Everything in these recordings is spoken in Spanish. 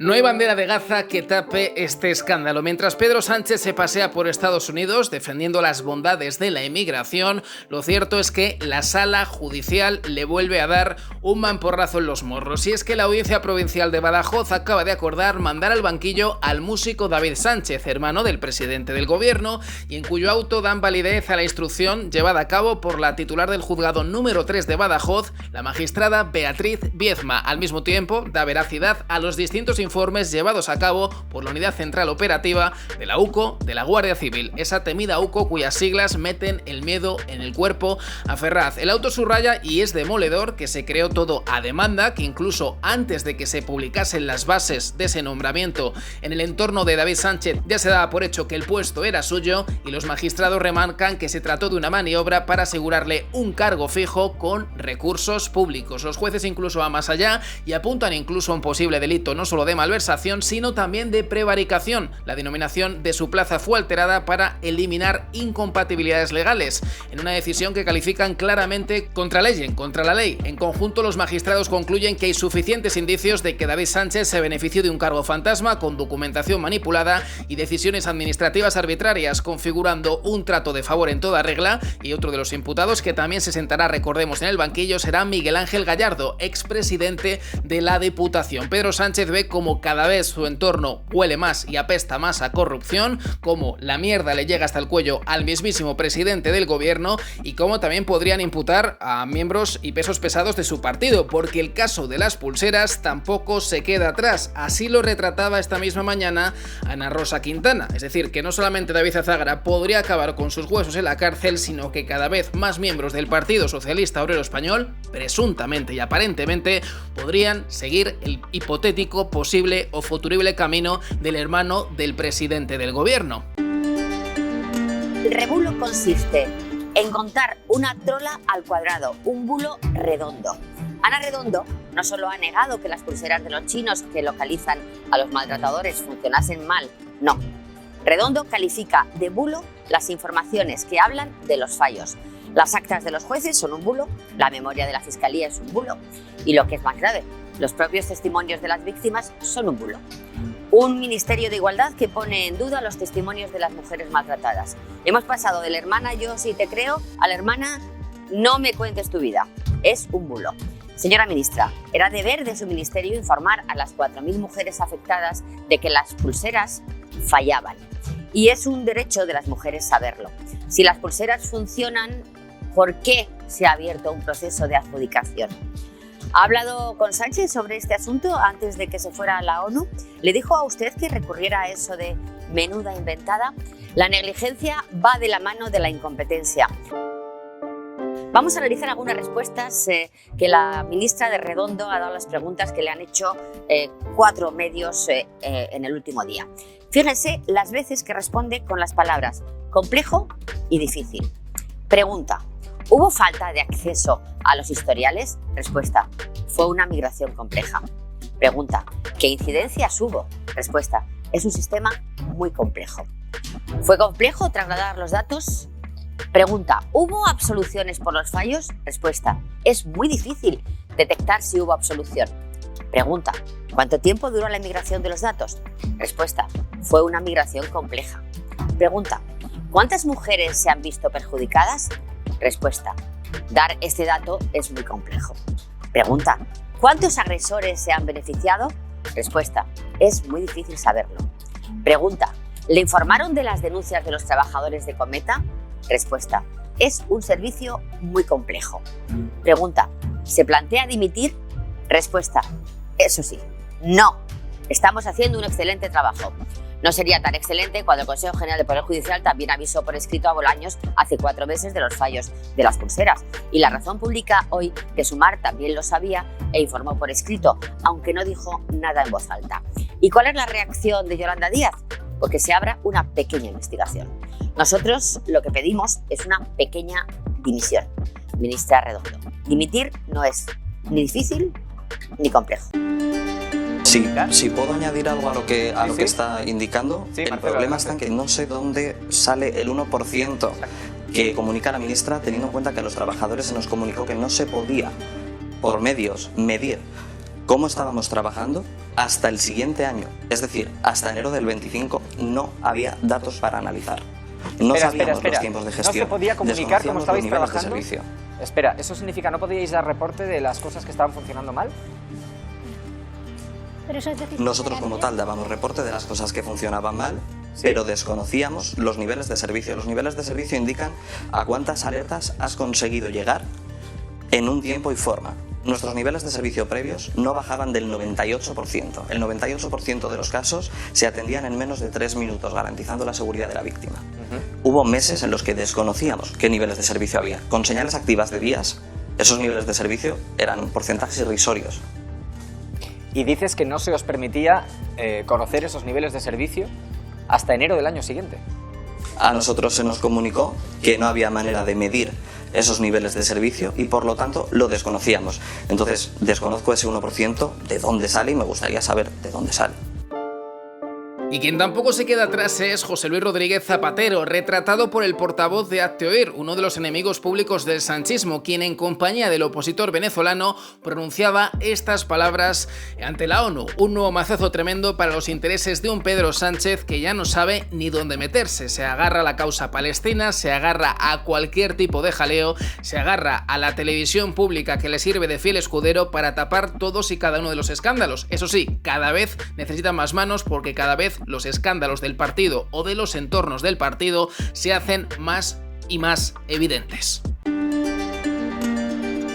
No hay bandera de Gaza que tape este escándalo. Mientras Pedro Sánchez se pasea por Estados Unidos defendiendo las bondades de la inmigración, lo cierto es que la sala judicial le vuelve a dar un mamporrazo en los morros. Y es que la Audiencia Provincial de Badajoz acaba de acordar mandar al banquillo al músico David Sánchez, hermano del presidente del gobierno, y en cuyo auto dan validez a la instrucción llevada a cabo por la titular del juzgado número 3 de Badajoz, la magistrada Beatriz Viezma. Al mismo tiempo, da veracidad a los distintos informes llevados a cabo por la Unidad Central Operativa de la UCO de la Guardia Civil, esa temida UCO cuyas siglas meten el miedo en el cuerpo a Ferraz. El auto subraya, y es demoledor, que se creó todo a demanda, que incluso antes de que se publicasen las bases de ese nombramiento en el entorno de David Sánchez ya se daba por hecho que el puesto era suyo, y los magistrados remarcan que se trató de una maniobra para asegurarle un cargo fijo con recursos públicos. Los jueces incluso van más allá y apuntan incluso a un posible delito no solo de malversación, sino también de prevaricación. La denominación de su plaza fue alterada para eliminar incompatibilidades legales, en una decisión que califican claramente contra la ley. En conjunto, los magistrados concluyen que hay suficientes indicios de que David Sánchez se benefició de un cargo fantasma con documentación manipulada y decisiones administrativas arbitrarias, configurando un trato de favor en toda regla. Y otro de los imputados que también se sentará, recordemos, en el banquillo será Miguel Ángel Gallardo, expresidente de la Diputación. Pedro Sánchez ve como cada vez su entorno huele más y apesta más a corrupción, como la mierda le llega hasta el cuello al mismísimo presidente del gobierno, y como también podrían imputar a miembros y pesos pesados de su partido, porque el caso de las pulseras tampoco se queda atrás. Así lo retrataba esta misma mañana Ana Rosa Quintana. Es decir, que no solamente David Azágara podría acabar con sus huesos en la cárcel, sino que cada vez más miembros del Partido Socialista Obrero Español, presuntamente y aparentemente, podrían seguir el hipotético, posible o futurible camino del hermano del presidente del gobierno. El rebulo consiste en contar una trola al cuadrado, un bulo redondo. Ana Redondo no solo ha negado que las pulseras de los chinos que localizan a los maltratadores funcionasen mal, no. Redondo califica de bulo las informaciones que hablan de los fallos. Las actas de los jueces son un bulo, la memoria de la Fiscalía es un bulo, y lo que es más grave, los propios testimonios de las víctimas son un bulo. Un ministerio de igualdad que pone en duda los testimonios de las mujeres maltratadas. Hemos pasado de la hermana yo sí te creo a la hermana no me cuentes tu vida. Es un bulo. Señora ministra, era deber de su ministerio informar a las 4.000 mujeres afectadas de que las pulseras fallaban. Y es un derecho de las mujeres saberlo. Si las pulseras funcionan, ¿por qué se ha abierto un proceso de adjudicación? ¿Ha hablado con Sánchez sobre este asunto antes de que se fuera a la ONU? ¿Le dijo a usted que recurriera a eso de menuda inventada? La negligencia va de la mano de la incompetencia. Vamos a analizar algunas respuestas que la ministra de Redondo ha dado a las preguntas que le han hecho 4 medios en el último día. Fíjense las veces que responde con las palabras complejo y difícil. Pregunta: ¿hubo falta de acceso a los historiales? Respuesta: fue una migración compleja. Pregunta: ¿qué incidencias hubo? Respuesta: es un sistema muy complejo. ¿Fue complejo trasladar los datos? Pregunta: ¿hubo absoluciones por los fallos? Respuesta: es muy difícil detectar si hubo absolución. Pregunta: ¿cuánto tiempo duró la migración de los datos? Respuesta: fue una migración compleja. Pregunta: ¿cuántas mujeres se han visto perjudicadas? Respuesta: dar este dato es muy complejo. Pregunta: ¿cuántos agresores se han beneficiado? Respuesta: es muy difícil saberlo. Pregunta: ¿le informaron de las denuncias de los trabajadores de Cometa? Respuesta: es un servicio muy complejo. Pregunta: ¿se plantea dimitir? Respuesta: eso sí, no. Estamos haciendo un excelente trabajo. No sería tan excelente cuando el Consejo General del Poder Judicial también avisó por escrito a Bolaños hace 4 meses de los fallos de las pulseras. Y la razón publica hoy que Sumar también lo sabía e informó por escrito, aunque no dijo nada en voz alta. ¿Y cuál es la reacción de Yolanda Díaz? Pues que se abra una pequeña investigación. Nosotros lo que pedimos es una pequeña dimisión. Ministra Redondo, dimitir no es ni difícil ni complejo. Sí, si puedo añadir algo a lo que está indicando, el problema está en que no sé dónde sale el 1% que comunica la ministra, teniendo en cuenta que a los trabajadores se nos comunicó que no se podía, por medios, medir cómo estábamos trabajando hasta el siguiente año. Es decir, hasta enero del 25 no había datos para analizar. No sabíamos los tiempos de gestión. ¿No se podía comunicar cómo estabais trabajando? Espera, ¿eso significa no podíais dar reporte de las cosas que estaban funcionando mal? Pero eso es decir, nosotros como tal dábamos reporte de las cosas que funcionaban mal, pero desconocíamos los niveles de servicio. Los niveles de servicio indican a cuántas alertas has conseguido llegar en un tiempo y forma. Nuestros niveles de servicio previos no bajaban del 98%. El 98% de los casos se atendían en menos de 3 minutos, garantizando la seguridad de la víctima. Hubo meses en los que desconocíamos qué niveles de servicio había. Con señales activas de días, esos niveles de servicio eran porcentajes irrisorios. Y dices que no se os permitía conocer esos niveles de servicio hasta enero del año siguiente. A nosotros se nos comunicó que no había manera de medir esos niveles de servicio y por lo tanto lo desconocíamos. Entonces desconozco ese 1% de dónde sale y me gustaría saber de dónde sale. Y quien tampoco se queda atrás es José Luis Rodríguez Zapatero, retratado por el portavoz de Hazte Oír, uno de los enemigos públicos del sanchismo, quien en compañía del opositor venezolano pronunciaba estas palabras ante la ONU. Un nuevo mazazo tremendo para los intereses de un Pedro Sánchez que ya no sabe ni dónde meterse. Se agarra a la causa palestina, se agarra a cualquier tipo de jaleo, se agarra a la televisión pública que le sirve de fiel escudero para tapar todos y cada uno de los escándalos. Eso sí, cada vez necesita más manos porque cada vez los escándalos del partido o de los entornos del partido se hacen más y más evidentes.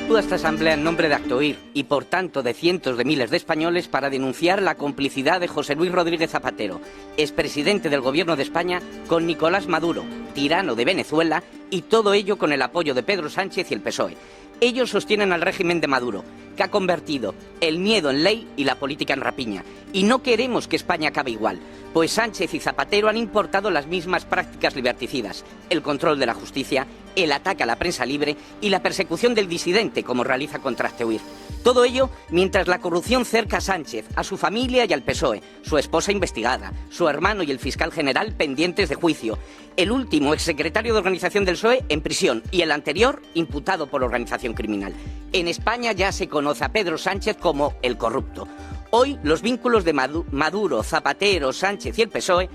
Acudo a esta asamblea en nombre de Hazte Oír y por tanto de cientos de miles de españoles para denunciar la complicidad de José Luis Rodríguez Zapatero, expresidente del Gobierno de España, con Nicolás Maduro, tirano de Venezuela, y todo ello con el apoyo de Pedro Sánchez y el PSOE. Ellos sostienen al régimen de Maduro, que ha convertido el miedo en ley y la política en rapiña. Y no queremos que España acabe igual, pues Sánchez y Zapatero han importado las mismas prácticas liberticidas: el control de la justicia, el ataque a la prensa libre y la persecución del disidente, como realiza contra Hazte Oír. Todo ello mientras la corrupción cerca a Sánchez, a su familia y al PSOE, su esposa investigada, su hermano y el fiscal general pendientes de juicio, el último exsecretario de organización del PSOE en prisión y el anterior imputado por organización criminal. En España ya se conoce a Pedro Sánchez como el corrupto. Hoy los vínculos de Maduro, Zapatero, Sánchez y el PSOE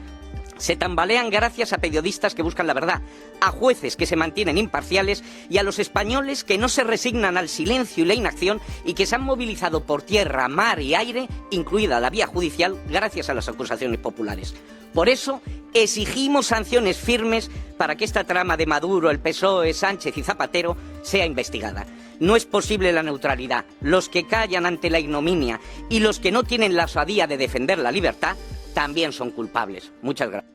se tambalean gracias a periodistas que buscan la verdad, a jueces que se mantienen imparciales y a los españoles que no se resignan al silencio y la inacción y que se han movilizado por tierra, mar y aire, incluida la vía judicial, gracias a las acusaciones populares. Por eso exigimos sanciones firmes para que esta trama de Maduro, el PSOE, Sánchez y Zapatero sea investigada. No es posible la neutralidad. Los que callan ante la ignominia y los que no tienen la osadía de defender la libertad también son culpables. Muchas gracias.